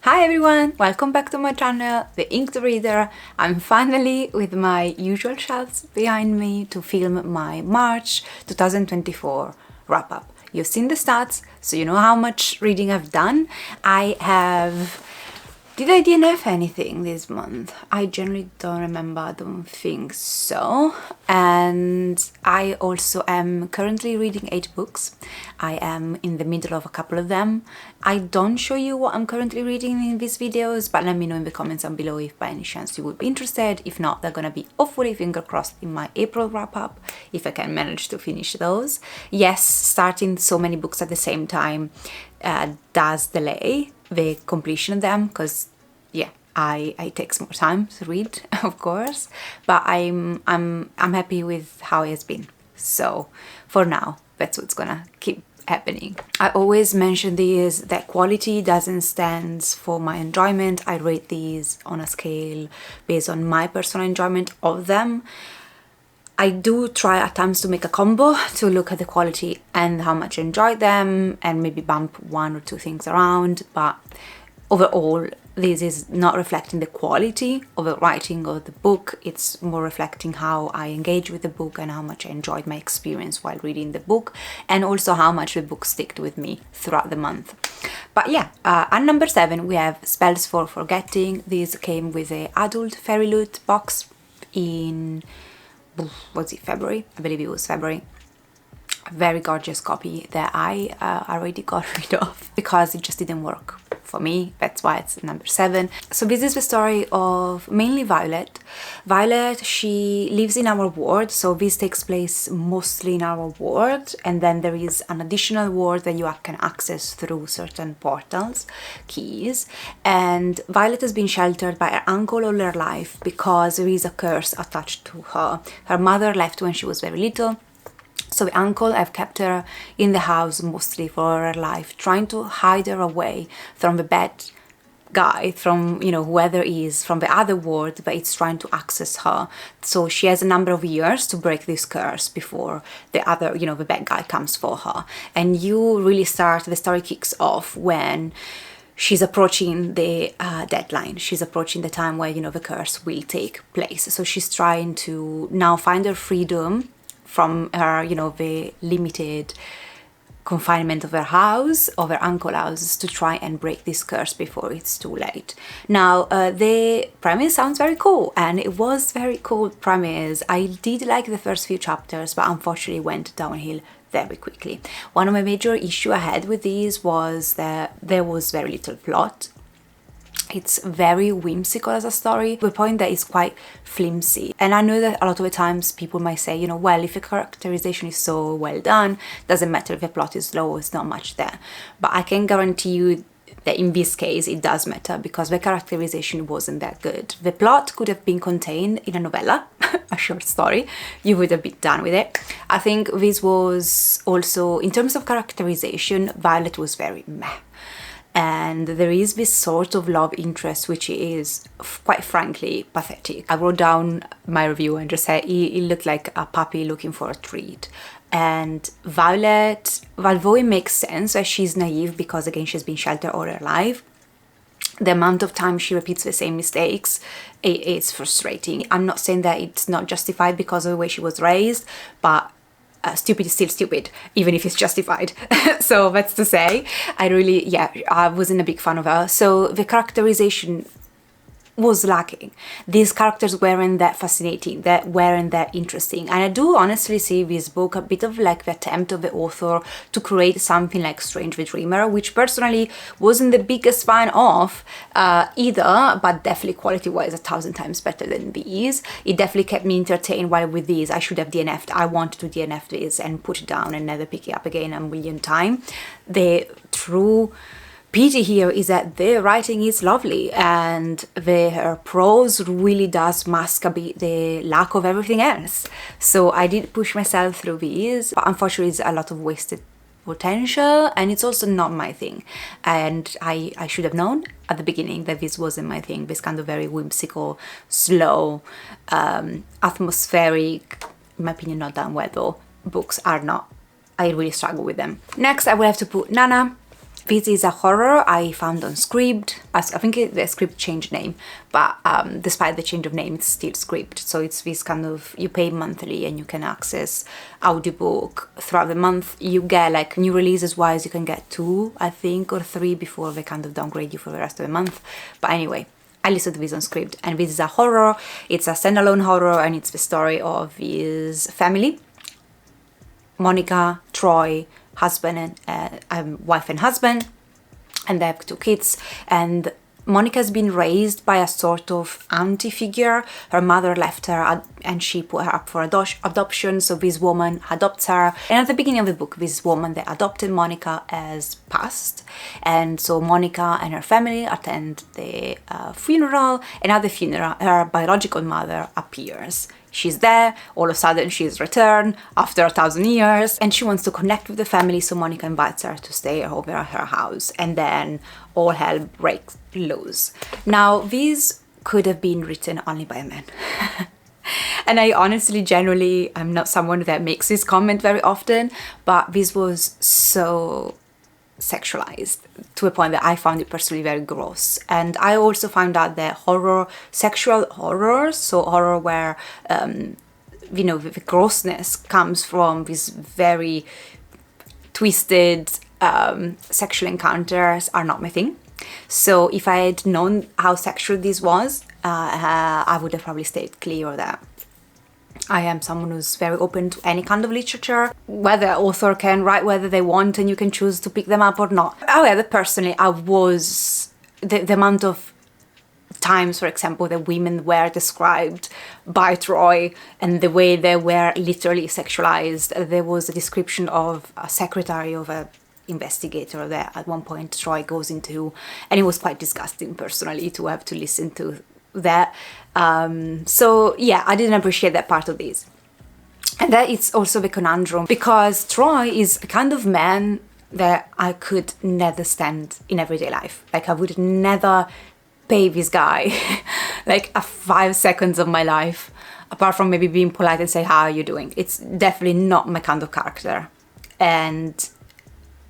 Hi everyone, welcome back to my channel, The Inked Reader. I'm finally with my usual shelves behind me to film my March 2024 wrap-up. You've seen the stats, so you know how much reading I've done. Did I DNF anything this month? I generally don't remember, I don't think so. And I also am currently reading 8 books. I am in the middle of a couple of them. I don't show you what I'm currently reading in these videos, but let me know in the comments down below if by any chance you would be interested. If not, they're gonna be hopefully, finger crossed, in my April wrap-up, if I can manage to finish those. Yes, starting so many books at the same time does delay the completion of them, because yeah, it takes more time to read, of course, but I'm happy with how it has been. So for now, that's what's gonna keep happening. I always mention this, that quality doesn't stand for my enjoyment. I rate these on a scale based on my personal enjoyment of them. I do try at times to make a combo to look at the quality and how much I enjoy them and maybe bump 1 or 2 things around, but overall this is not reflecting the quality of the writing of the book. It's more reflecting how I engage with the book and how much I enjoyed my experience while reading the book, and also how much the book sticked with me throughout the month. But yeah, at number 7 we have Spells for Forgetting. This came with a adult fairy loot box in, was it February? I believe it was February. A very gorgeous copy that I already got rid of because it just didn't work for me. That's why it's number 7. So this is the story of mainly Violet. Violet, she lives in our ward, so this takes place mostly in our ward, and then there is an additional ward that you can access through certain portals, keys. And Violet has been sheltered by her uncle all her life because there is a curse attached to her. Her mother left when she was very little, so the uncle have kept her in the house mostly for her life, trying to hide her away from the bad guy, from, you know, whoever is from the other world that is trying to access her. So she has a number of years to break this curse before the other, you know, the bad guy comes for her. And you really start, the story kicks off when she's approaching the deadline. She's approaching the time where, you know, the curse will take place. So she's trying to now find her freedom from her, you know, the limited confinement of her house, of her uncle's house, to try and break this curse before it's too late. Now, the premise sounds very cool, and it was very cool premise. I did like the first few chapters, but unfortunately went downhill very quickly. One of my major issues I had with these was that there was very little plot. It's very whimsical as a story, to the point that it's quite flimsy. And I know that a lot of the times people might say, you know, well, if the characterization is so well done, doesn't matter if the plot is low, it's not much there. But I can guarantee you that in this case it does matter, because the characterization wasn't that good. The plot could have been contained in a novella, a short story, you would have been done with it. I think this was also, in terms of characterization, Violet was very meh. And there is this sort of love interest which is quite frankly pathetic. I wrote down my review and just said he looked like a puppy looking for a treat. And Violet, although it makes sense that she's naive because again she's been sheltered all her life, the amount of time she repeats the same mistakes, it's frustrating. I'm not saying that it's not justified because of the way she was raised, but stupid is still stupid, even if it's justified. So that's to say, I wasn't a big fan of her. So the characterization was lacking. These characters weren't that fascinating, that weren't that interesting. And I do honestly see this book a bit of like the attempt of the author to create something like Strange the Dreamer, which personally wasn't the biggest fan of either, but definitely quality-wise 1,000 times better than these. It definitely kept me entertained, while with these I should have DNF'd. I wanted to DNF this and put it down and never pick it up again a million times. The true pity here is that the writing is lovely and her prose really does mask a bit the lack of everything else. So I did push myself through these, but unfortunately it's a lot of wasted potential, and it's also not my thing. And I should have known at the beginning that this wasn't my thing. This kind of very whimsical, slow, atmospheric, in my opinion not done well though, books are not. I really struggle with them. Next I will have to put Nana. This is a horror I found on Scribd. I think the Scribd changed name, but despite the change of name, it's still Scribd. So it's this kind of, you pay monthly and you can access audiobook throughout the month. You get like new releases wise, you can get 2, I think, or 3 before they kind of downgrade you for the rest of the month. But anyway, I listened to this on Scribd, and this is a horror. It's a standalone horror, and it's the story of his family. Monica, Troy, husband and wife and husband, and they have 2 kids. And Monica's been raised by a sort of auntie figure. Her mother left her and she put her up for adoption, so this woman adopts her. And at the beginning of the book, this woman that adopted Monica has passed, and so Monica and her family attend the funeral, and at the funeral her biological mother appears. She's there, all of a sudden she's returned after 1,000 years, and she wants to connect with the family, so Monica invites her to stay over at her house, and then all hell breaks loose. Now, this could have been written only by a man. And I honestly, generally, I'm not someone that makes this comment very often, but this was so sexualized to a point that I found it personally very gross. And I also found out that sexual horror, so horror where the grossness comes from these very twisted sexual encounters, are not my thing. So if I had known how sexual this was, I would have probably stayed clear of that. I am someone who's very open to any kind of literature, whether author can write whether they want and you can choose to pick them up or not. However, personally, I was, the amount of times, for example, that women were described by Troy and the way they were literally sexualized. There was a description of a secretary of a investigator that at one point Troy goes into, and it was quite disgusting personally to have to listen to that. So yeah, I didn't appreciate that part of this. And that it's also the conundrum, because Troy is a kind of man that I could never stand in everyday life. Like, I would never pay this guy like a 5 seconds of my life, apart from maybe being polite and say, how are you doing? It's definitely not my kind of character. And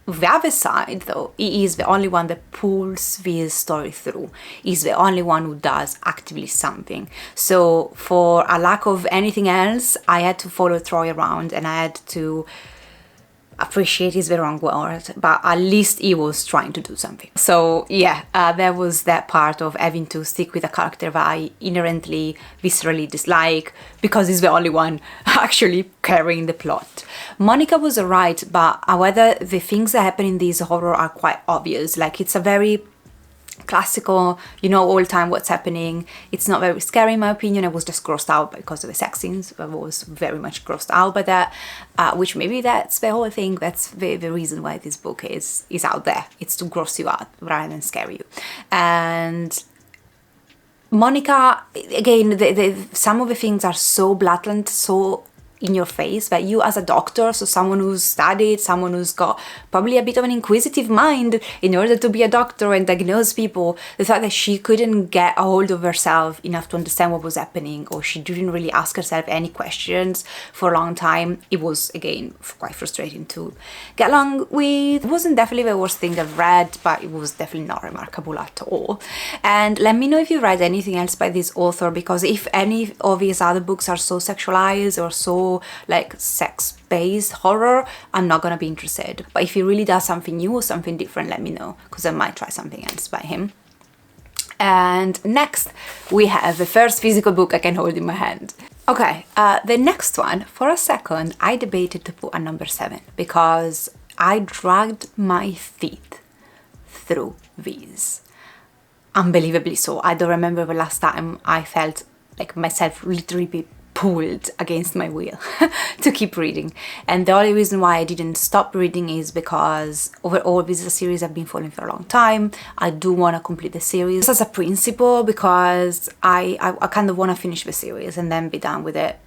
the other side, though, he is the only one that pulls this story through. He's the only one who does actively something. So for a lack of anything else, I had to follow Troy around, and I had to appreciate is the wrong word, but at least he was trying to do something. So yeah, there was that part of having to stick with a character that I inherently, viscerally dislike, because he's the only one actually carrying the plot. Monica was alright, but however, the things that happen in this horror are quite obvious. Like, it's a very classical, you know all the time what's happening. It's not very scary in my opinion. I was just grossed out because of the sex scenes. I was very much grossed out by that, which maybe that's the whole thing. That's the reason why this book is out there. It's to gross you out rather than scare you. And Monica, again, some of the things are so blatant, so in your face, that you as a doctor, so someone who's studied, someone who's got probably a bit of an inquisitive mind in order to be a doctor and diagnose people, the fact that she couldn't get a hold of herself enough to understand what was happening, or she didn't really ask herself any questions for a long time, it was, again, quite frustrating to get along with. It wasn't definitely the worst thing I've read, but it was definitely not remarkable at all. And let me know if you read anything else by this author, because if any of his other books are so sexualized or so like sex-based horror, I'm not gonna be interested. But if he really does something new or something different, let me know, because I might try something else by him. And next we have the first physical book I can hold in my hand. Okay, the next one, for a second I debated to put a number 7, because I dragged my feet through these. Unbelievably so. I don't remember the last time I felt like myself literally be pulled against my will to keep reading. And the only reason why I didn't stop reading is because overall this is a series I've been following for a long time. I do want to complete the series as a principle, because I kind of want to finish the series and then be done with it.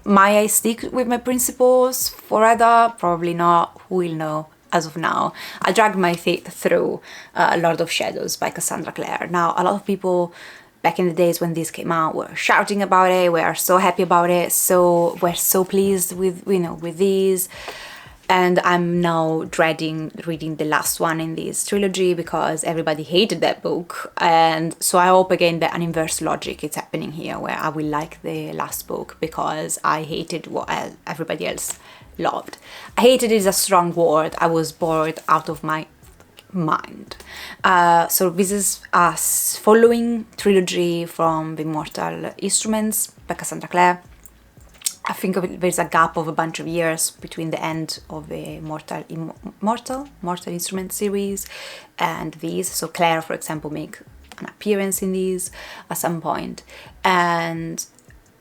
Might I stick with my principles forever? Probably not. Who will know? As of now, I dragged my feet through Lord of Shadows by Cassandra Clare. Now, a lot of people back in the days when this came out were shouting about it, we are so happy about it, so we're so pleased with, you know, with these. And I'm now dreading reading the last one in this trilogy because everybody hated that book. And so I hope again that an inverse logic is happening here, where I will like the last book because I hated what everybody else loved. I hated is a strong word. I was bored out of my mind. So this is us following trilogy from the Mortal Instruments by Cassandra Clare. I think there's a gap of a bunch of years between the end of the Mortal Instruments series and these. So Claire, for example, make an appearance in these at some point. And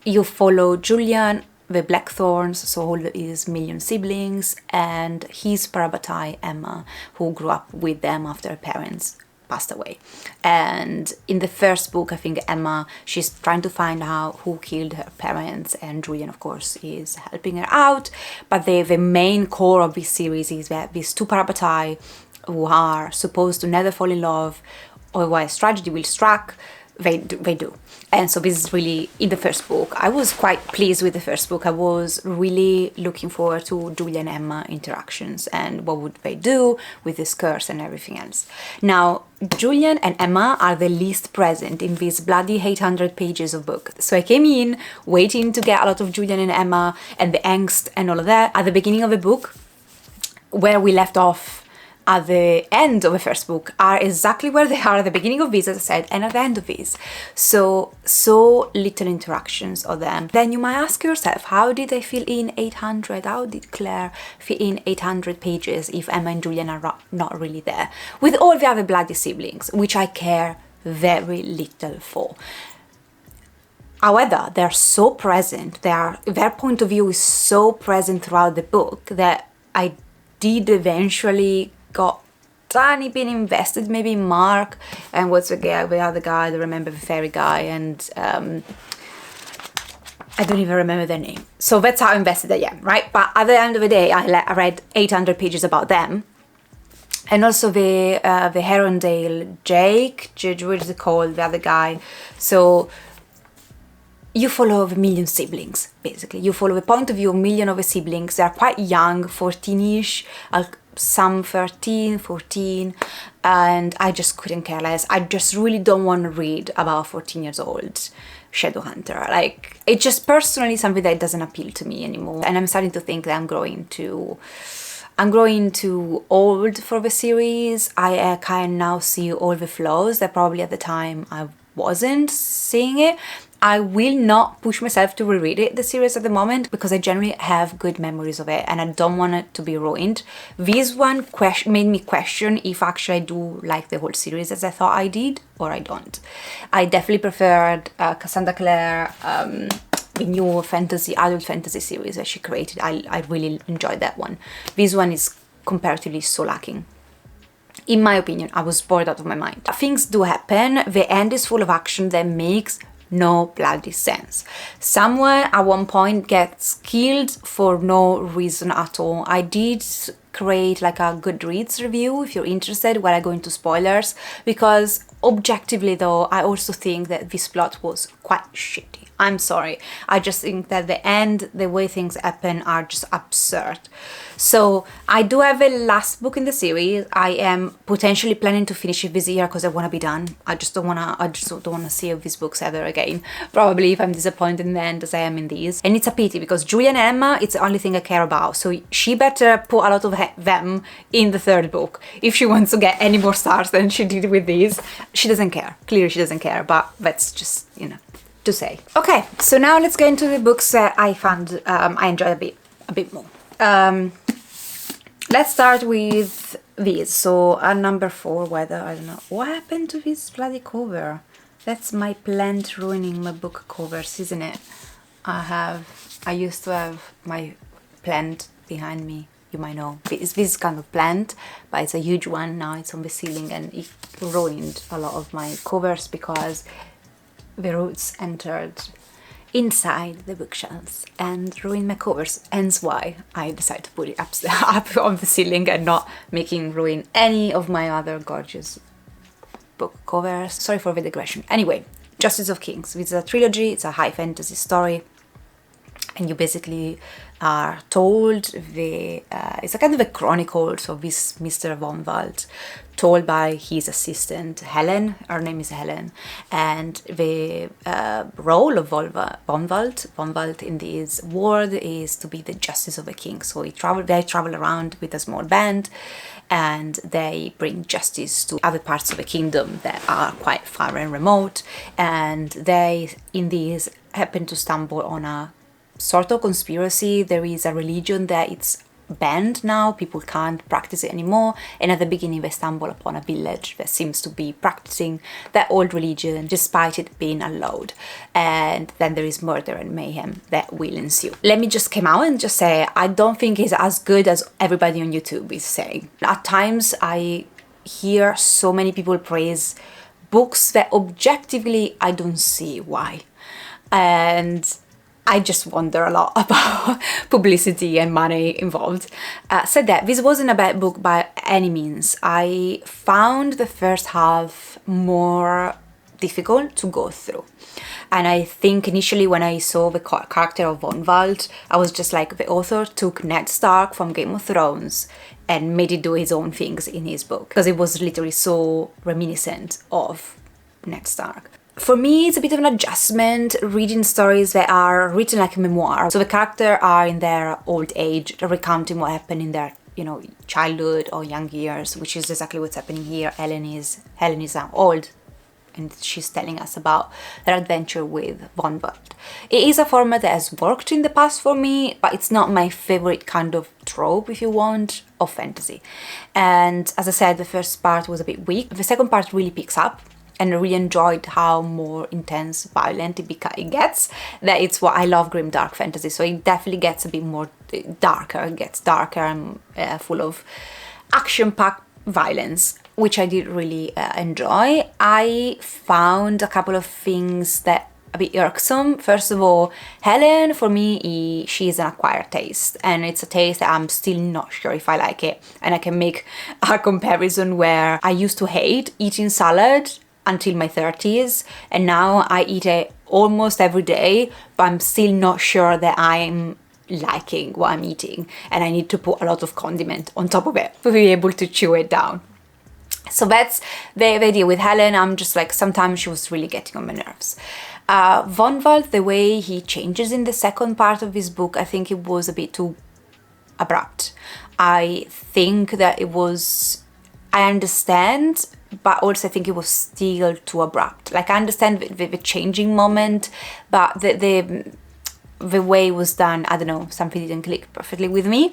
you follow Julian, the Blackthorns, so all his million siblings, and his parabatai, Emma, who grew up with them after her parents passed away. And in the first book, I think Emma, she's trying to find out who killed her parents, and Julian, of course, is helping her out. But the main core of this series is that these two parabatai, who are supposed to never fall in love, otherwise tragedy will strike, they do. And so this is really, in the first book, I was quite pleased with the first book. I was really looking forward to Julia and Emma interactions and what would they do with this curse and everything else. Now, Julian and Emma are the least present in these bloody 800 pages of book. So I came in waiting to get a lot of Julian and Emma and the angst and all of that. At the beginning of the book, where we left off at the end of the first book, are exactly where they are at the beginning of this, as I said, and at the end of this. So little interactions of them. Then you might ask yourself, how did they fill in 800? How did Claire fit in 800 pages if Emma and Julian are not really there? With all the other bloody siblings, which I care very little for. However, they're so present, their point of view is so present throughout the book that I did eventually got tiny bit invested, maybe Mark and what's the other guy, I don't remember, the fairy guy, and I don't even remember their name. So that's how invested I am, right? But at the end of the day, I read 800 pages about them. And also the Herondale Jake, what is it called, the other guy. So you follow a million siblings, basically. You follow the point of view of a million of the siblings. They're quite young, 14-ish, some 13, 14, and I just couldn't care less. I just really don't want to read about 14 years old Shadowhunter. Like, it's just personally something that doesn't appeal to me anymore. And I'm starting to think that I'm growing too old for the series. I can now see all the flaws that probably at the time I wasn't seeing it. I will not push myself to reread it, the series at the moment, because I generally have good memories of it and I don't want it to be ruined. This one made me question if actually I do like the whole series as I thought I did, or I don't. I definitely preferred Cassandra Clare, the new adult fantasy series that she created. I really enjoyed that one. This one is comparatively so lacking. In my opinion, I was bored out of my mind. Things do happen. The end is full of action that makes no bloody sense. Someone at one point gets killed for no reason at all. I did create like a Goodreads review if you're interested, where I go into spoilers, because objectively though, I also think that this plot was quite shitty. I'm sorry. I just think that the end, the way things happen are just absurd. So I do have a last book in the series. I am potentially planning to finish it this year because I want to be done. I just don't want to see these books ever again. Probably if I'm disappointed in the end as I am in these. And it's a pity because Julia and Emma, it's the only thing I care about. So she better put a lot of them in the third book if she wants to get any more stars than she did with these. She doesn't care. Clearly she doesn't care, but that's just, to say. Okay, so now let's get into the books that I found I enjoyed a bit more. Let's start with these. So number 4, whether, I don't know, what happened to this bloody cover? That's my plant ruining my book covers, isn't it? I used to have my plant behind me, you might know. This kind of plant, but it's a huge one. Now it's on the ceiling and it ruined a lot of my covers because the roots entered inside the bookshelves and ruined my covers. Hence why I decided to put it up on the ceiling and not ruin any of my other gorgeous book covers. Sorry for the digression. Anyway, Justice of Kings. It's a trilogy. It's a high fantasy story. and you basically are told it's a kind of a chronicles of this Mr. Von Wald, told by his assistant Helen. Her name is Helen, and the role of Von Wald in this world is to be the justice of the king. So they travel around with a small band, and they bring justice to other parts of the kingdom that are quite far and remote, and they in these happen to stumble on a sort of conspiracy. There is a religion that it's banned now, people can't practice it anymore, and at the beginning they stumble upon a village that seems to be practicing that old religion despite it being allowed, and then there is murder and mayhem that will ensue. Let me just come out and just say, I don't think it's as good as everybody on YouTube is saying. At times I hear so many people praise books that objectively I don't see why, and I just wonder a lot about publicity and money involved. Said that, this wasn't a bad book by any means. I found the first half more difficult to go through. And I think initially when I saw the character of Von Wald, I was just like, the author took Ned Stark from Game of Thrones and made it do his own things in his book, because it was literally so reminiscent of Ned Stark. For me, it's a bit of an adjustment reading stories that are written like a memoir. So the characters are in their old age, recounting what happened in their, childhood or young years, which is exactly what's happening here. Helen is now old, and she's telling us about her adventure with Von Wald. It is a format that has worked in the past for me, but it's not my favorite kind of trope, if you want, of fantasy. And as I said, the first part was a bit weak. The second part really picks up, and I really enjoyed how more intense, violent it gets. That it's what I love, grim dark fantasy. So it definitely gets a bit more darker. It gets darker and full of action-packed violence, which I did really enjoy. I found a couple of things that a bit irksome. First of all, Helen, for me, she is an acquired taste, and it's a taste that I'm still not sure if I like it. And I can make a comparison where I used to hate eating salad until my 30s, and now I eat it almost every day, but I'm still not sure that I'm liking what I'm eating, and I need to put a lot of condiment on top of it to be able to chew it down. So that's the idea with Helen. I'm just like, sometimes she was really getting on my nerves. Von Wald, the way he changes in the second part of his book, I think it was a bit too abrupt. I think that it was, I understand, but also I think it was still too abrupt. Like, I understand the changing moment, but the way it was done, I don't know, something didn't click perfectly with me.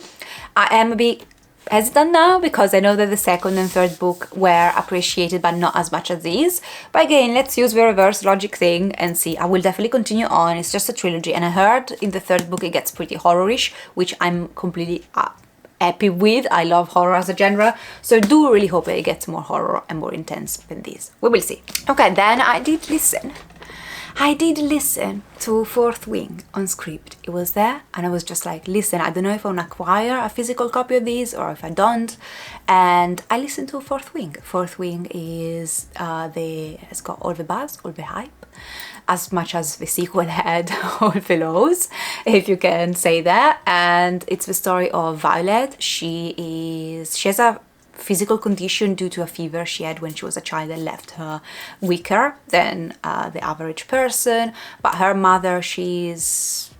I am a bit hesitant now because I know that the second and third book were appreciated, but not as much as these. But again, let's use the reverse logic thing and see. I will definitely continue on. It's just a trilogy, and I heard in the third book it gets pretty horror-ish, which I'm completely happy with. I love horror as a genre, so I do really hope that it gets more horror and more intense than this. We will see. Okay, then I did listen to Fourth Wing on Script. It was there, and I was just like, listen, I don't know if I want to acquire a physical copy of these or if I don't. And I listened to Fourth Wing. Fourth Wing is has got all the buzz, all the hype, as much as the sequel had all the lows, if you can say that. And it's the story of Violet. She has a physical condition due to a fever she had when she was a child that left her weaker than the average person. But her mother, she's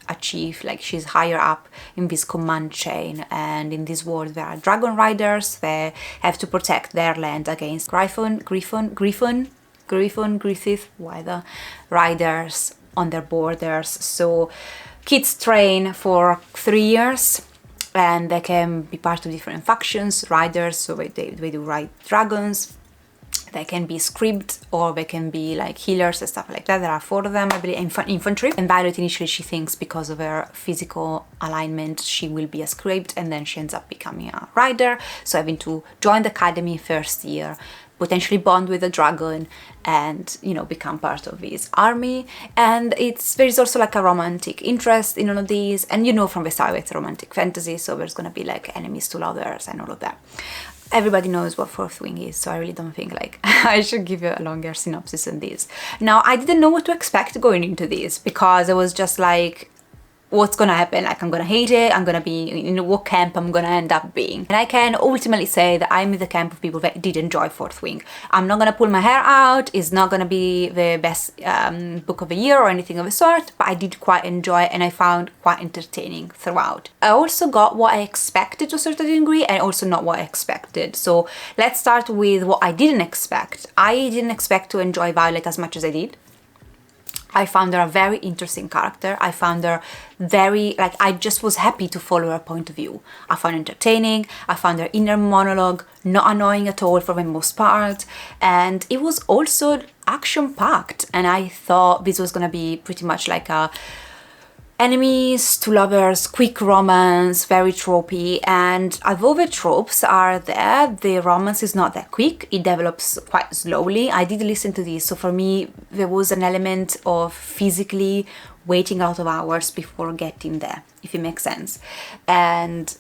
a chief, like she's higher up in this command chain, and in this world there are dragon riders. They have to protect their land against Griffith, whether riders on their borders. So kids train for 3 years, and they can be part of different factions, riders, so they do ride dragons. They can be scribed, or they can be like healers and stuff like that. There are 4 of them, I believe, infantry. And Violet, initially, she thinks because of her physical alignment, she will be a scribed, and then she ends up becoming a rider. So having to join the academy first year, potentially bond with a dragon, and become part of his army. And there is also like a romantic interest in all of these, and from the start it's a romantic fantasy, so there's gonna be like enemies to lovers and all of that. Everybody knows what Fourth Wing is, so I really don't think like I should give you a longer synopsis than this. Now, I didn't know what to expect going into this, because I was just like, what's gonna happen. Like, I'm gonna hate it, I'm gonna be in what camp I'm gonna end up being. And I can ultimately say that I'm in the camp of people that did enjoy Fourth Wing. I'm not gonna pull my hair out, it's not gonna be the best book of the year or anything of the sort, but I did quite enjoy it and I found quite entertaining throughout. I also got what I expected to a certain degree and also not what I expected. So let's start with what I didn't expect. I didn't expect to enjoy Violet as much as I did. I found her a very interesting character. I found her very, like, I just was happy to follow her point of view. I found her entertaining. I found her inner monologue not annoying at all for the most part. And it was also action-packed. And I thought this was gonna be pretty much like a enemies to lovers, quick romance, very tropey, and although the tropes are there, the romance is not that quick. It develops quite slowly. I did listen to this, so for me there was an element of physically waiting a lot of hours before getting there, if it makes sense. And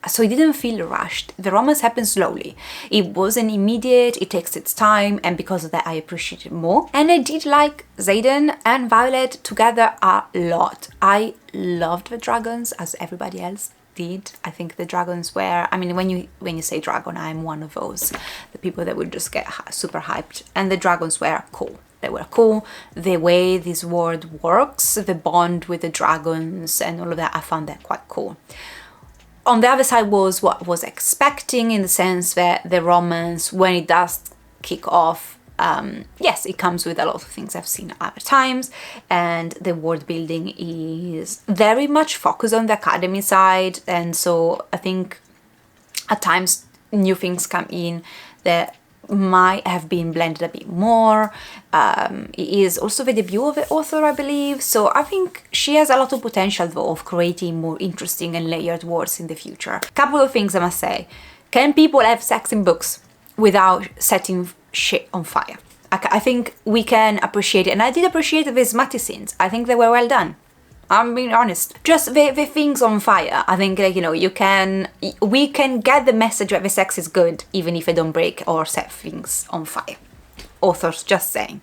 so it didn't feel rushed. The romance happened slowly. It wasn't immediate, it takes its time, and because of that I appreciate it more. And I did like Xaden and Violet together a lot. I loved the dragons, as everybody else did. I think the dragons were, I mean, when you say dragon, I'm one of those, the people that would just get super hyped. And the dragons were cool. They were cool. The way this world works, the bond with the dragons and all of that, I found that quite cool. On the other side was what I was expecting, in the sense that the romance, when it does kick off, yes, it comes with a lot of things I've seen other times, and the world building is very much focused on the academy side, and so I think at times new things come in that might have been blended a bit more. It is also the debut of the author, I believe, so I think she has a lot of potential though of creating more interesting and layered worlds in the future. Couple of things I must say. Can people have sex in books without setting shit on fire? I think we can appreciate it, and I did appreciate the smutty scenes. I think they were well done. I'm being honest. Just the things on fire. I think, like, you know, we can get the message that the sex is good even if they don't break or set things on fire. Authors, just saying.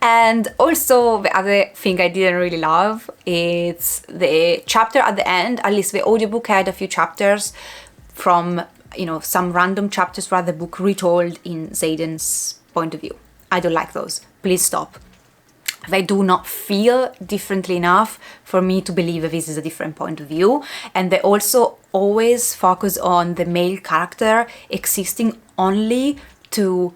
And also the other thing I didn't really love is the chapter at the end. At least the audiobook had a few chapters from, you know, some random chapters throughout the book retold in Xaden's point of view. I don't like those. Please stop. They do not feel differently enough for me to believe that this is a different point of view. And they also always focus on the male character existing only to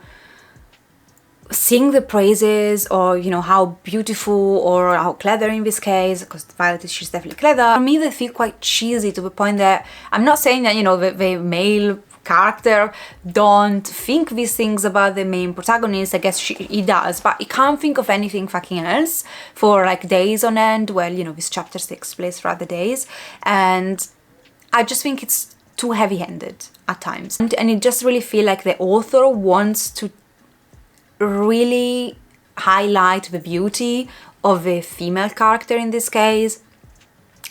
sing the praises, or, you know, how beautiful or how clever in this case, because Violet, she's definitely clever. For me, they feel quite cheesy to the point that I'm not saying that, you know, the male character don't think these things about the main protagonist. I guess he does, but he can't think of anything fucking else for like days on end. Well, you know, this chapter takes place throughout the days, and I just think it's too heavy-handed at times, and it just really feel like the author wants to really highlight the beauty of the female character in this case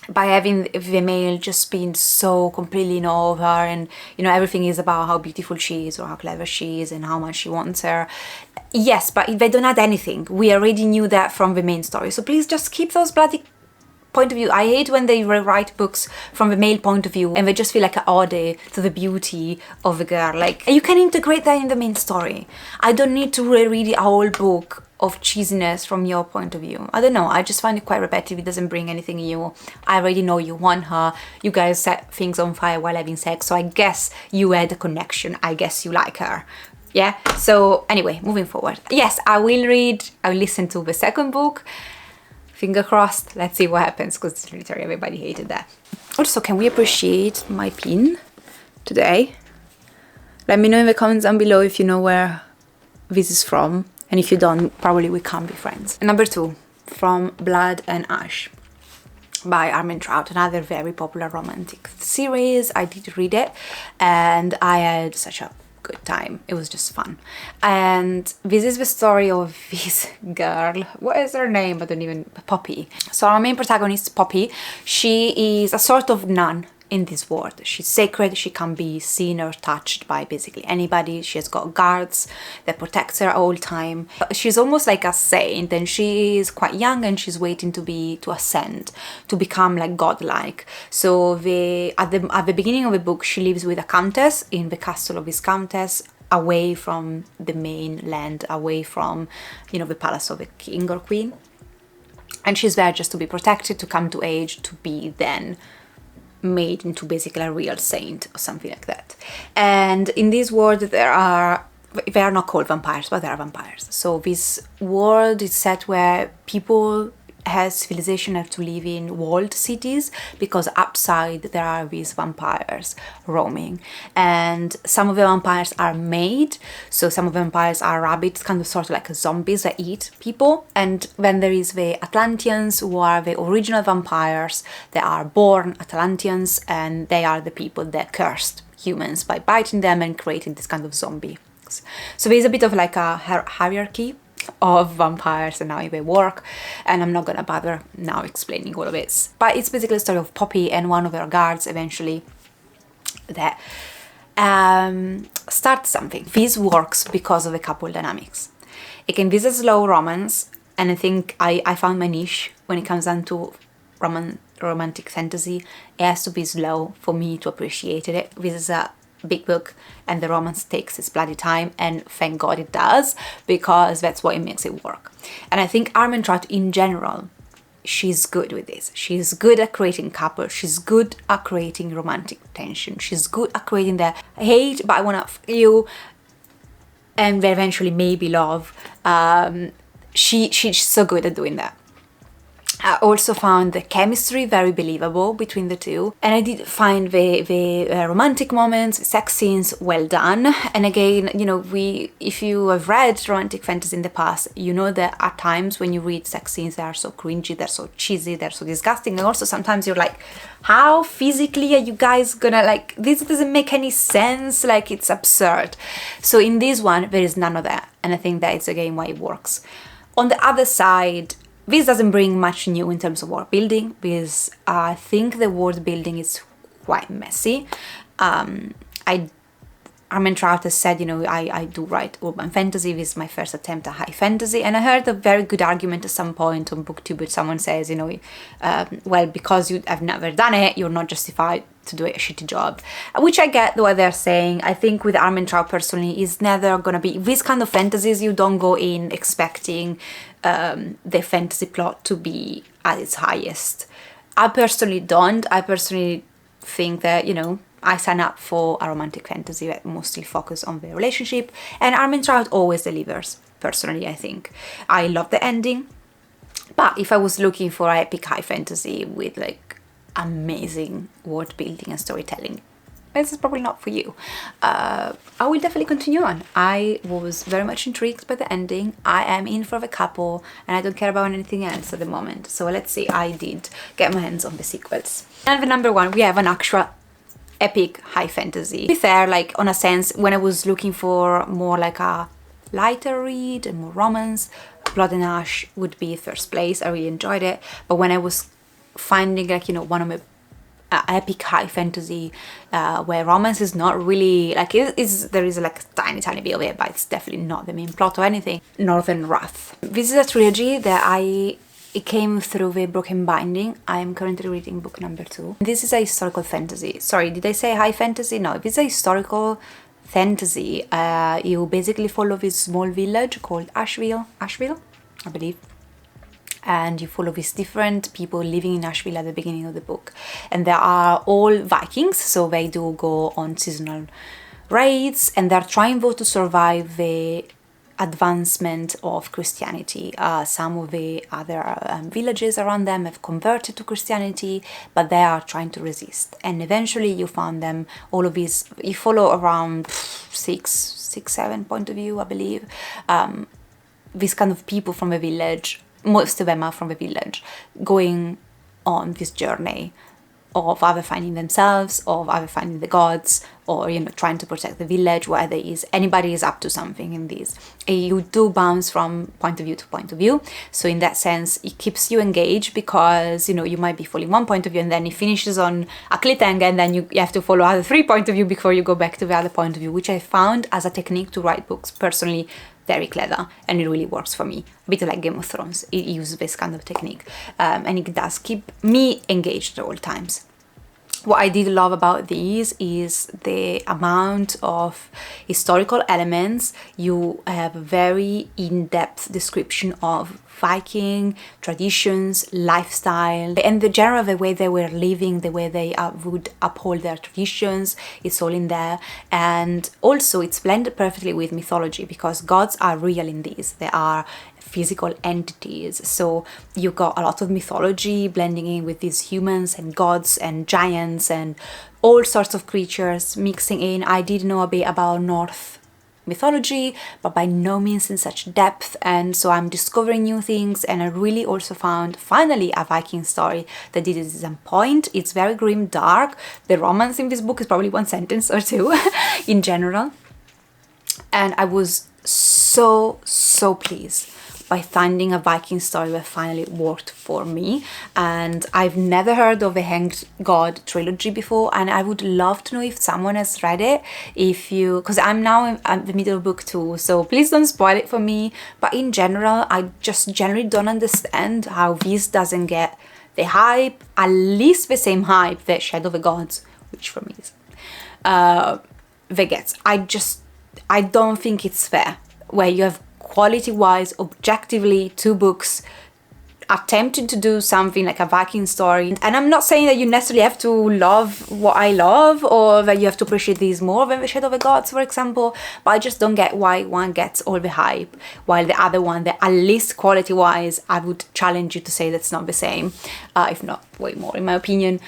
by having the male just being so completely in awe of her, and, you know, everything is about how beautiful she is or how clever she is and how much she wants her. Yes, but they don't add anything. We already knew that from the main story, so please just keep those bloody point of view. I hate when they rewrite books from the male point of view and they just feel like an ode to the beauty of the girl. Like, you can integrate that in the main story. I don't need to reread a whole book of cheesiness from your point of view. I don't know, I just find it quite repetitive. It doesn't bring anything new. I already know you want her. You guys set things on fire while having sex, so I guess you had a connection. I guess you like her. Yeah, so anyway, moving forward. Yes, I will listen to the second book. Finger crossed, let's see what happens, because literally everybody hated that. Also, can we appreciate my pin today? Let me know in the comments down below if you know where this is from, and if you don't, probably we can't be friends. Number 2, from Blood and Ash by Armin Trout, another very popular romantic series. I did read it and I had such a good time. It was just fun. And this is the story of this girl. What is her name? I don't even... Poppy. So our main protagonist, Poppy, she is a sort of nun in this world. She's sacred. She can't be seen or touched by basically anybody. She has got guards that protects her all time. She's almost like a saint, and she is quite young, and she's waiting to ascend, to become like godlike. So at the beginning of the book, she lives with a countess in the castle of this countess, away from the mainland, away from, you know, the palace of the king or queen. And she's there just to be protected, to come to age, to be then made into basically a real saint or something like that. And in this world they are not called vampires, but they are vampires. So this world is set where people as civilization have to live in walled cities, because outside there are these vampires roaming, and some of the vampires are made. So some of the vampires are rabbits, kind of sort of like zombies that eat people. And then there is the Atlanteans, who are the original vampires. They are born Atlanteans, and they are the people that cursed humans by biting them and creating this kind of zombie. So there's a bit of like a hierarchy of vampires and how they work, and I'm not gonna bother now explaining all of it. But it's basically a story of Poppy and one of her guards eventually that start something. This works because of the couple dynamics. It can be a slow romance, and I think I found my niche when it comes down to romantic fantasy. It has to be slow for me to appreciate it. This is a big book, and the romance takes its bloody time, and thank God it does, because that's what it makes it work. And I think Armentrout in general, she's good with this. She's good at creating couples. She's good at creating romantic tension. She's good at creating the I hate but I wanna f you, and eventually maybe love. She's so good at doing that. I also found the chemistry very believable between the two, and I did find the romantic moments, sex scenes well done. And again, you know, if you have read romantic fantasy in the past, you know that at times when you read sex scenes, they are so cringy, they're so cheesy, they're so disgusting, and also sometimes you're like, how physically are you guys gonna, like, this doesn't make any sense, like, it's absurd. So in this one, there is none of that, and I think that is again why it works. On the other side, this doesn't bring much new in terms of world building, because I think the world building is quite messy. Armentrout has said, you know, I do write urban fantasy. This is my first attempt at high fantasy. And I heard a very good argument at some point on BookTube, which someone says, you know, well, because you have never done it, you're not justified to do a shitty job. Which I get what they're saying. I think with Armentrout personally, is never gonna be, this kind of fantasies, you don't go in expecting the fantasy plot to be at its highest. I personally don't. I personally think that, you know, I sign up for a romantic fantasy that mostly focus on the relationship, and Armentrout always delivers, personally, I think. I love the ending, but if I was looking for an epic high fantasy with like amazing world building and storytelling, this is probably not for you. I will definitely continue on. I was very much intrigued by the ending. I am in for the couple, and I don't care about anything else at the moment. So let's see, I did get my hands on the sequels. And the number one, we have an actual epic high fantasy. To be fair, like, on a sense, when I was looking for more like a lighter read and more romance, Blood and Ash would be first place. I really enjoyed it. But when I was finding, like, you know, one of my epic high fantasy where romance is not really, like, there is like a tiny bit of it, but it's definitely not the main plot or anything, Northern Wrath. This is a trilogy that it came through the Broken Binding. I am currently reading book number 2. This is a historical fantasy. Sorry, did I say high fantasy? No, this is a historical fantasy. You basically follow this small village called Asheville, I believe. And you follow these different people living in Asheville at the beginning of the book. And they are all Vikings, so they do go on seasonal raids, and they're trying though to survive the advancement of Christianity. Some of the other villages around them have converted to Christianity, but they are trying to resist. And eventually you found them, all of these, you follow around six, seven point of view, I believe. These kind of people from the village, most of them are from the village, going on this journey of either finding themselves, of either finding the gods, or, you know, trying to protect the village, where there is anybody is up to something in this. You do bounce from point of view to point of view, so in that sense it keeps you engaged, because, you know, you might be following one point of view and then it finishes on a cliffhanger, and then you have to follow other 3 points of view before you go back to the other point of view, which I found as a technique to write books personally very clever, and it really works for me. A bit like Game of Thrones, it uses this kind of technique, and it does keep me engaged at all times. What I did love about these is the amount of historical elements. You have a very in-depth description of Viking traditions, lifestyle, and the general the way they were living, the way they would uphold their traditions. It's all in there, and also it's blended perfectly with mythology, because gods are real in these. They are physical entities, so you got a lot of mythology blending in with these humans and gods and giants and all sorts of creatures mixing in. I did know a bit about North mythology, but by no means in such depth, and so I'm discovering new things. And I really also found finally a Viking story that did it at some point. It's very grim, dark. The romance in this book is probably 1 sentence or 2 in general, and I was so pleased by finding a Viking story that finally worked for me. And I've never heard of the Hanged God trilogy before, and I would love to know if someone has read it, because I'm now in the middle of book 2, so please don't spoil it for me. But in general, I just generally don't understand how this doesn't get the hype, at least the same hype that Shadow of the Gods, which for me is, that gets. I don't think it's fair, where you have quality-wise, objectively, 2 books attempting to do something like a Viking story. And I'm not saying that you necessarily have to love what I love, or that you have to appreciate these more than the Shadow of the Gods, for example, but I just don't get why one gets all the hype, while the other one, that at least quality-wise, I would challenge you to say that's not the same, if not way more, in my opinion,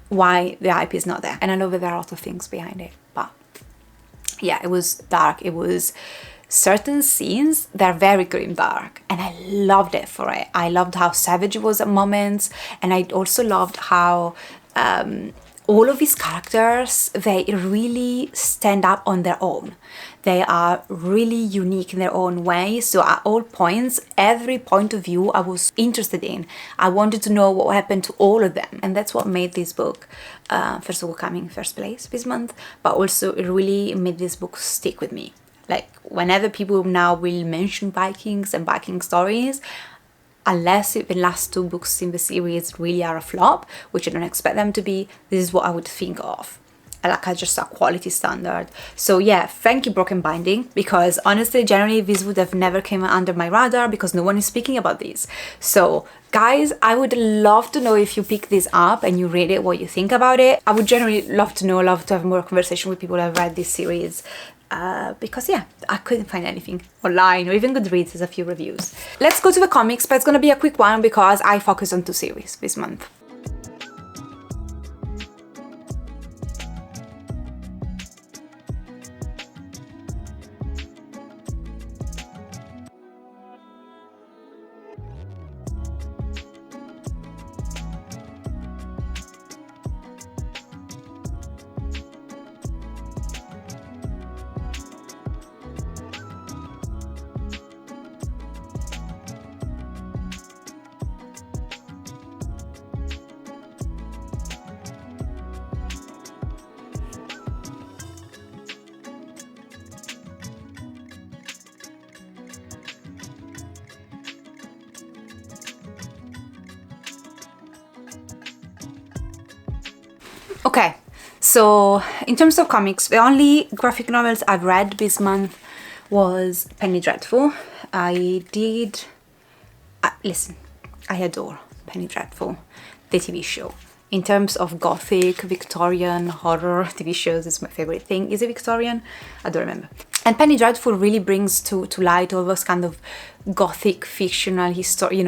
why the hype is not there. And I know that there are a lot of things behind it, but yeah, it was dark. It was certain scenes, they're very grim dark, and I loved it for it. I loved how savage it was at moments, and I also loved how all of these characters, they really stand up on their own. They are really unique in their own way, so at all points, every point of view I was interested in. I wanted to know what happened to all of them, and that's what made this book, first of all, coming first place this month, but also it really made this book stick with me. Like, whenever people now will mention Vikings and Viking stories, unless the last 2 books in the series really are a flop, which I don't expect them to be, this is what I would think of, like just a quality standard. So yeah, thank you Broken Binding, because honestly, generally this would have never came under my radar, because no one is speaking about this. So guys, I would love to know if you pick this up and you read it, what you think about it. I would generally love to know, love to have more conversation with people who have read this series. Because yeah, I couldn't find anything online, or even Goodreads has a few reviews. Let's go to the comics, but it's gonna be a quick one because I focus on 2 series this month. Okay, so in terms of comics, the only graphic novels I've read this month was Penny Dreadful. Listen, I adore Penny Dreadful, the TV show. In terms of gothic, Victorian, horror TV shows, it's my favorite thing. Is it Victorian? I don't remember. And Penny Dreadful really brings to light all those kind of gothic fictional history,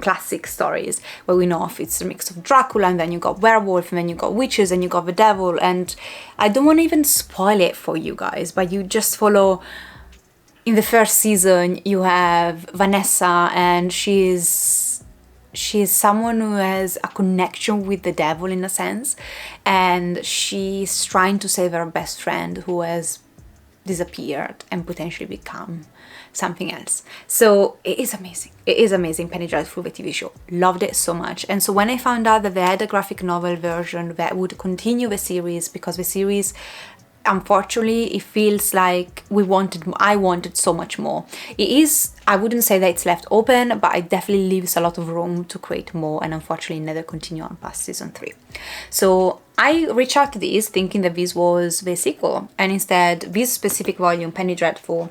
classic stories where we know if it's a mix of Dracula, and then you got werewolf, and then you got witches, and you got the devil. And I don't want to even spoil it for you guys, but you just follow. In the first season, you have Vanessa, and she's she's someone who has a connection with the devil in a sense, and she's trying to save her best friend who has disappeared and potentially become something else. So it is amazing. It is amazing. Penny Dreadful, the TV show. Loved it so much. And so when I found out that they had a graphic novel version that would continue the series, because the series, unfortunately, it feels like I wanted so much more. It is, I wouldn't say that it's left open, but it definitely leaves a lot of room to create more, and unfortunately never continue on past season 3. So I reached out to this thinking that this was the sequel, and instead this specific volume, Penny Dreadful,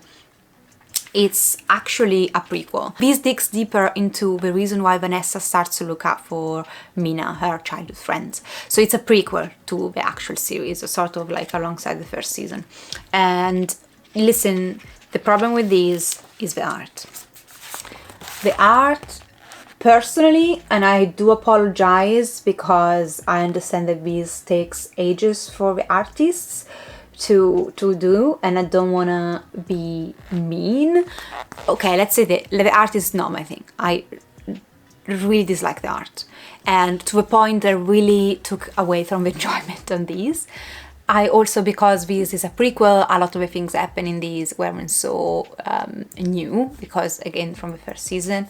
it's actually a prequel. This digs deeper into the reason why Vanessa starts to look out for Mina, her childhood friend. So it's a prequel to the actual series, sort of like alongside the first season. And listen, the problem with these is the art. The art, personally, and I do apologize because I understand that this takes ages for the artists to do, and I don't want to be mean. Okay, let's say the art is not my thing. I really dislike the art, and to the point that really took away from the enjoyment on these. I also, because this is a prequel, a lot of the things happen in these weren't so new, because again from the first season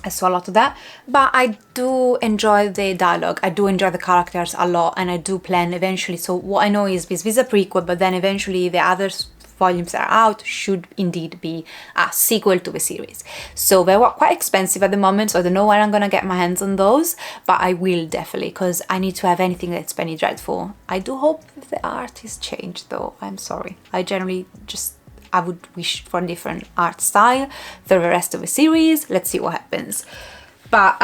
I saw a lot of that, but I do enjoy the dialogue, I do enjoy the characters a lot, and I do plan eventually. So what I know is this is a prequel, but then eventually the other volumes that are out should indeed be a sequel to the series. So they were quite expensive at the moment, so I don't know when I'm gonna get my hands on those, but I will definitely, because I need to have anything that's Penny Dreadful. I do hope the art is changed though, I'm sorry. I would wish for a different art style for the rest of the series. Let's see what happens. But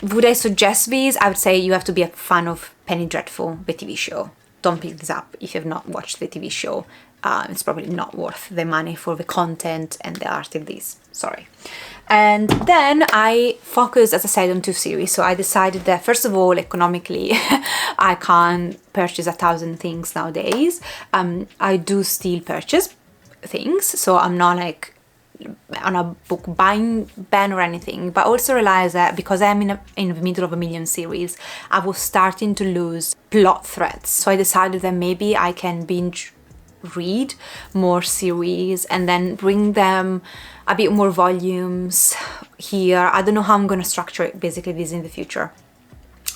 would I suggest these? I would say you have to be a fan of Penny Dreadful, the TV show. Don't pick this up if you've not watched the TV show. It's probably not worth the money for the content and the art in these. Sorry. And then I focused, as I said, on 2 series. So I decided that, first of all, economically, I can't purchase 1,000 things nowadays. I do still purchase things, so I'm not like on a book buying ban or anything, but also realize that because I'm in the middle of a million series, I was starting to lose plot threads. So I decided that maybe I can binge read more series and then bring them a bit more volumes here. I don't know how I'm gonna structure it, basically this in the future.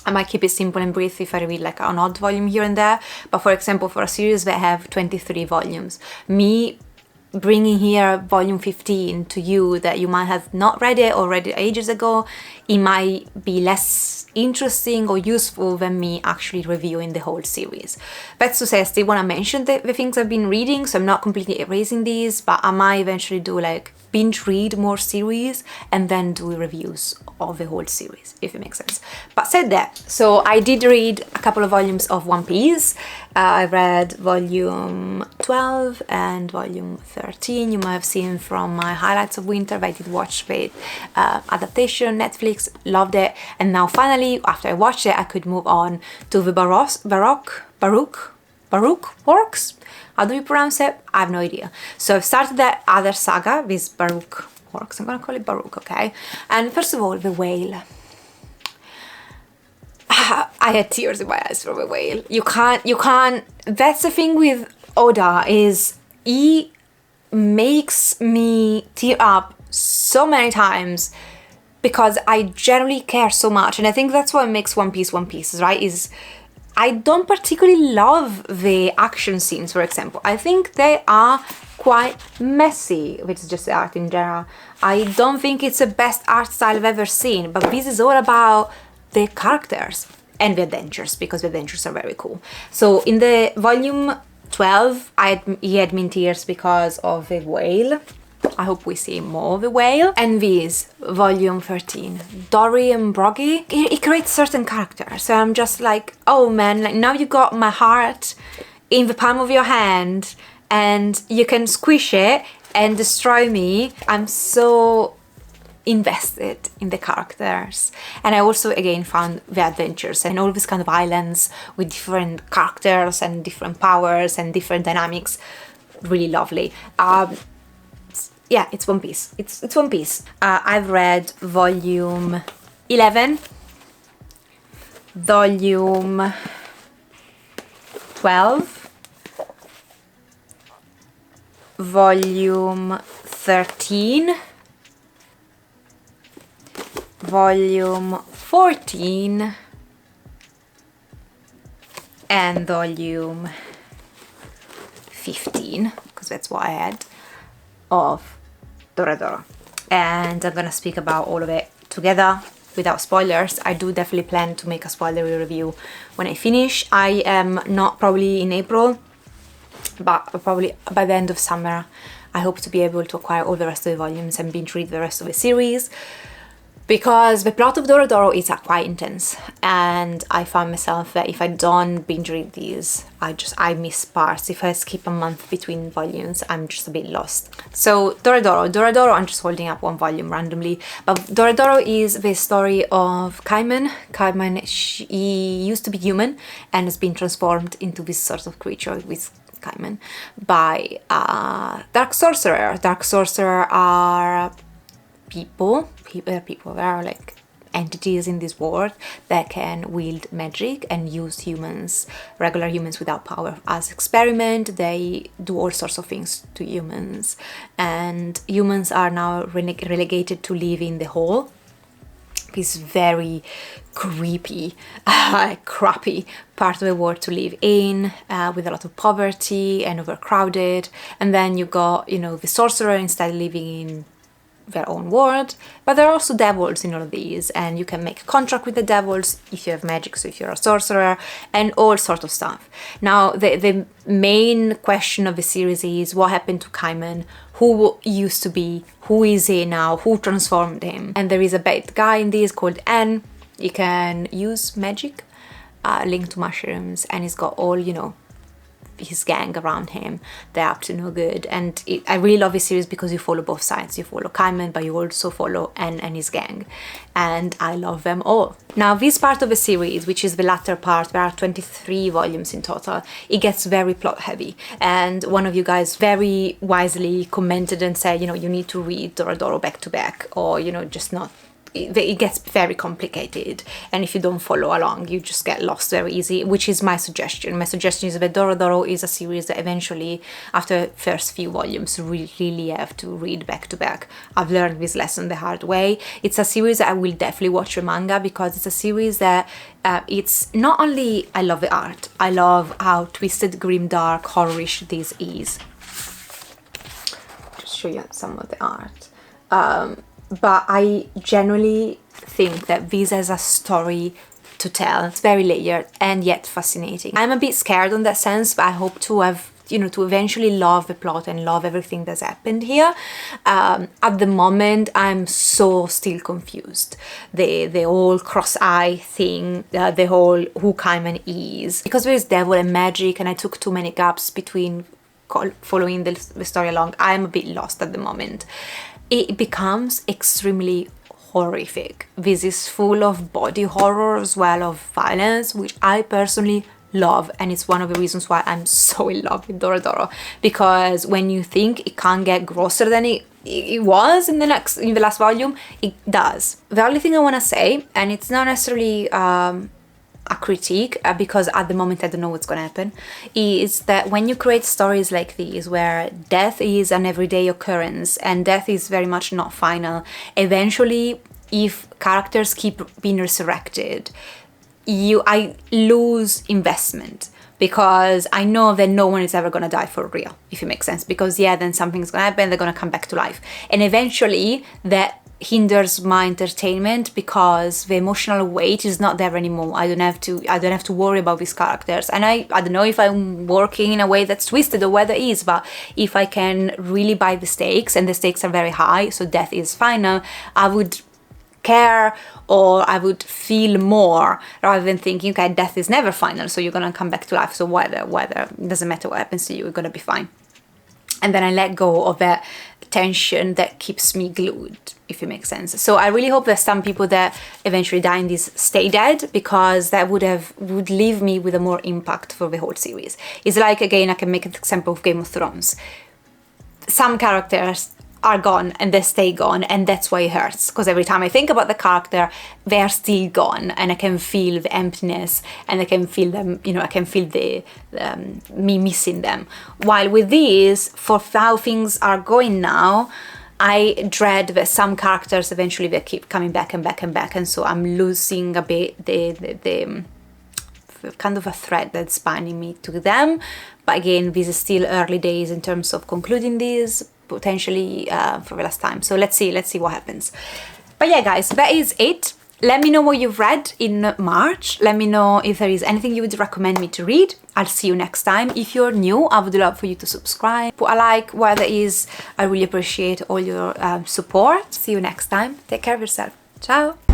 I might keep it simple and brief if I read like an odd volume here and there, but for example, for a series that have 23 volumes, me bringing here volume 15 to you that you might have not read it or read it ages ago, it might be less interesting or useful than me actually reviewing the whole series. That's to say, I still want to mention the things I've been reading, so I'm not completely erasing these, but I might eventually do like binge read more series and then do reviews of the whole series, if it makes sense. But said that, so I did read a couple of volumes of One Piece. I read volume 12 and volume 13. You might have seen from my highlights of winter that I did watch the adaptation, Netflix, loved it. And now finally, after I watched it, I could move on to the Baroque works. How do you pronounce it? I have no idea. So I've started that other saga, this Baroque works. I'm gonna call it Baroque, okay? And first of all, the whale. I had tears in my eyes from the whale. You can't, that's the thing with Oda, is he makes me tear up so many times because I generally care so much. And I think that's what makes One Piece, right? Is I don't particularly love the action scenes, for example. I think they are quite messy, which is just the art in general. I don't think it's the best art style I've ever seen, but this is all about the characters and the adventures, because the adventures are very cool. So in the volume 12, he had me in tears because of the whale. I hope we see more of the whale. And this, volume 13, Dory and Broggy, it creates certain characters. So I'm just like, oh man, like now you got my heart in the palm of your hand and you can squish it and destroy me. I'm so invested in the characters. And I also again found the adventures and all these kind of islands with different characters and different powers and different dynamics really lovely. Yeah, it's One Piece. It's One Piece. I've read volume 11, volume 12, volume 13, volume 14, and volume 15, because that's what I had, of Toradora. And I'm gonna speak about all of it together without spoilers. I do definitely plan to make a spoilery review when I finish. I am not probably in April, but probably by the end of summer I hope to be able to acquire all the rest of the volumes and binge read the rest of the series, because the plot of Doro is quite intense, and I found myself that if I don't binge read these, I miss parts. If I skip a month between volumes, I'm just a bit lost. So Doro, I'm just holding up one volume randomly, but Doro is the story of Kaiman. He used to be human and has been transformed into this sort of creature with Kaiman by a dark sorcerer. Dark sorcerer are people that are like entities in this world that can wield magic and use humans, regular humans without power, as experiment. They do all sorts of things to humans, and humans are now relegated to live in the hole, this very creepy, crappy part of the world to live in, with a lot of poverty and overcrowded. And then you got, the sorcerer instead living in their own world, but there are also devils in all of these, and you can make a contract with the devils if you have magic, so if you're a sorcerer, and all sorts of stuff. Now the main question of the series is what happened to Kaiman, who used to be, who is he now, who transformed him. And there is a bad guy in this called N. He can use magic linked to mushrooms, and he's got all his gang around him. They're up to no good, and I really love this series because you follow both sides. You follow Kaiman, but you also follow N and his gang, and I love them all. Now this part of the series, which is the latter part, there are 23 volumes in total, it gets very plot heavy, and one of you guys very wisely commented and said, you need to read Doro back to back, or just not. It gets very complicated, and if you don't follow along, you just get lost very easy, which is my suggestion. My suggestion is that Doro is a series that eventually, after the first few volumes, we really have to read back to back. I've learned this lesson the hard way. It's a series that I will definitely watch the manga, because it's a series that it's not only, I love the art, I love how twisted, grim, dark, horrorish this is. Just show you some of the art. But I generally think that this has a story to tell. It's very layered and yet fascinating. I'm a bit scared on that sense, but I hope to have, to eventually love the plot and love everything that's happened here. At the moment, I'm so still confused. The whole cross-eye thing, the whole who Kaiman is. Because there is devil and magic, and I took too many gaps between following the story along. I'm a bit lost at the moment. It becomes extremely horrific. This is full of body horror as well, of violence, which I personally love, and it's one of the reasons why I'm so in love with Doro, because when you think it can't get grosser than it was in the last volume, it does. The only thing I want to say, and it's not necessarily a critique, because at the moment I don't know what's gonna happen, is that when you create stories like these where death is an everyday occurrence and death is very much not final, eventually if characters keep being resurrected, I lose investment, because I know that no one is ever gonna die for real, if it makes sense, because then something's gonna happen, they're gonna come back to life, and eventually that hinders my entertainment, because the emotional weight is not there anymore. I don't have to worry about these characters, and I don't know if I'm working in a way that's twisted or whether it is, but if I can really buy the stakes, and the stakes are very high, so death is final, I would care, or I would feel more, rather than thinking, okay, death is never final, so you're gonna come back to life, so whether it doesn't matter what happens to you, you're gonna be fine. And then I let go of that tension that keeps me glued, if it makes sense. So I really hope that some people that eventually die in this stay dead, because that would leave me with a more impact for the whole series. It's like, again, I can make an example of Game of Thrones. Some characters are gone and they stay gone, and that's why it hurts, because every time I think about the character, they're still gone, and I can feel the emptiness, and I can feel them, you know, I can feel the me missing them. While with these, for how things are going now, I dread that some characters eventually they keep coming back and back and back, and so I'm losing a bit the kind of a thread that's binding me to them. But again, this is still early days in terms of concluding these, potentially for the last time. So let's see what happens. But yeah, guys, that is it. Let me know what you've read in March. Let me know if there is anything you would recommend me to read. I'll see you next time. If you're new, I would love for you to subscribe, put a like, whatever it is. I really appreciate all your support. See you next time. Take care of yourself. Ciao.